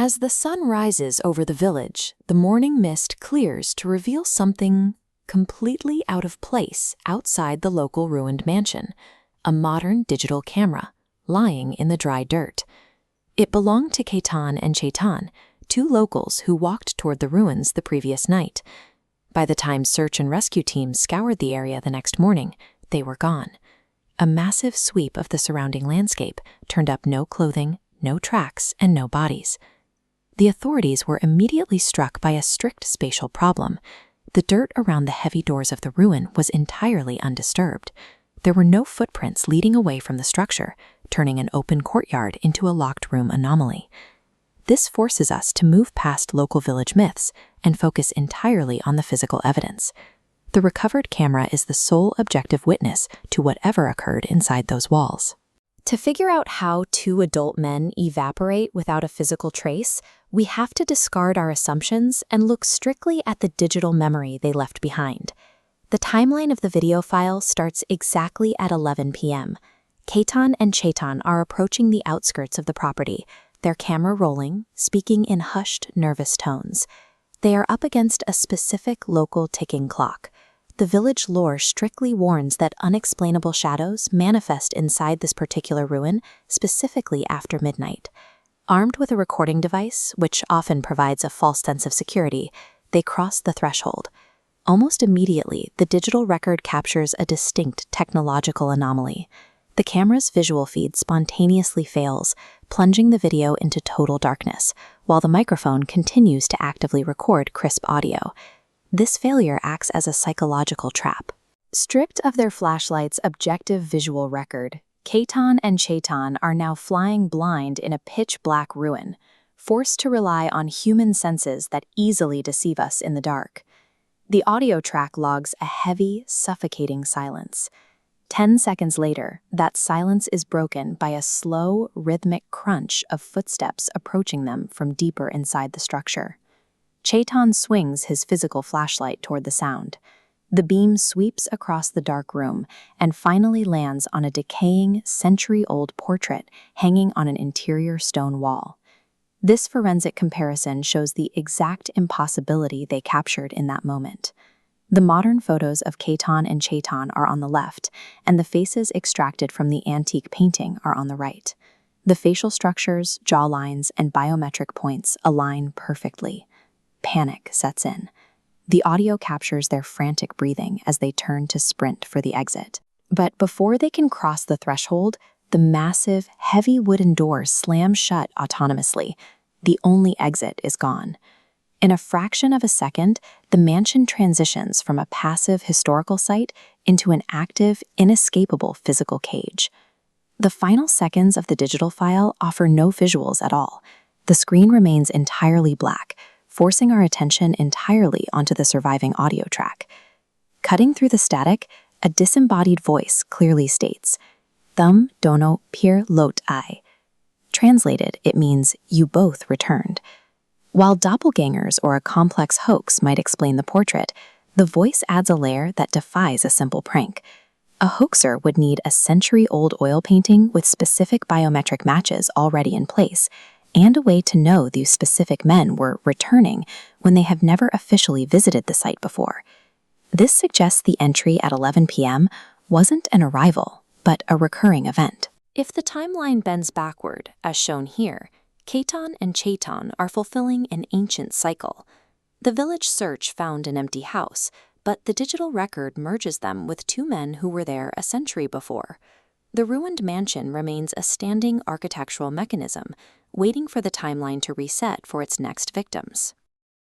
As the sun rises over the village, the morning mist clears to reveal something completely out of place outside the local ruined mansion, a modern digital camera lying in the dry dirt. It belonged to Ketan and Chetan, two locals who walked toward the ruins the previous night. By the time search and rescue teams scoured the area the next morning, they were gone. A massive sweep of the surrounding landscape turned up no clothing, no tracks, and no bodies. The authorities were immediately struck by a strict spatial problem. The dirt around the heavy doors of the ruin was entirely undisturbed. There were no footprints leading away from the structure, turning an open courtyard into a locked room anomaly. This forces us to move past local village myths and focus entirely on the physical evidence. The recovered camera is the sole objective witness to whatever occurred inside those walls. To figure out how two adult men evaporate without a physical trace, we have to discard our assumptions and look strictly at the digital memory they left behind. The timeline of the video file starts exactly at 11 p.m. Ketan and Chetan are approaching the outskirts of the property, their camera rolling, speaking in hushed, nervous tones. They are up against a specific local ticking clock. The village lore strictly warns that unexplainable shadows manifest inside this particular ruin, specifically after midnight. Armed with a recording device, which often provides a false sense of security, they cross the threshold. Almost immediately, the digital record captures a distinct technological anomaly. The camera's visual feed spontaneously fails, plunging the video into total darkness, while the microphone continues to actively record crisp audio. This failure acts as a psychological trap. Stripped of their flashlight's objective visual record, Ketan and Chetan are now flying blind in a pitch-black ruin, forced to rely on human senses that easily deceive us in the dark. The audio track logs a heavy, suffocating silence. 10 seconds later, that silence is broken by a slow, rhythmic crunch of footsteps approaching them from deeper inside the structure. Chetan swings his physical flashlight toward the sound. The beam sweeps across the dark room and finally lands on a decaying, century-old portrait hanging on an interior stone wall. This forensic comparison shows the exact impossibility they captured in that moment. The modern photos of Ketan and Chetan are on the left, and the faces extracted from the antique painting are on the right. The facial structures, jawlines, and biometric points align perfectly. Panic sets in. The audio captures their frantic breathing as they turn to sprint for the exit. But before they can cross the threshold, the massive, heavy wooden door slams shut autonomously. The only exit is gone. In a fraction of a second, the mansion transitions from a passive historical site into an active, inescapable physical cage. The final seconds of the digital file offer no visuals at all. The screen remains entirely black, forcing our attention entirely onto the surviving audio track. Cutting through the static, a disembodied voice clearly states, "Thum dono pir lot I." Translated, it means, "You both returned." While doppelgangers or a complex hoax might explain the portrait, the voice adds a layer that defies a simple prank. A hoaxer would need a century-old oil painting with specific biometric matches already in place, and a way to know these specific men were returning when they have never officially visited the site before. This suggests the entry at 11 p.m. wasn't an arrival, but a recurring event. If the timeline bends backward, as shown here, Ketan and Chetan are fulfilling an ancient cycle. The village search found an empty house, but the digital record merges them with two men who were there a century before. The ruined mansion remains a standing architectural mechanism, waiting for the timeline to reset for its next victims.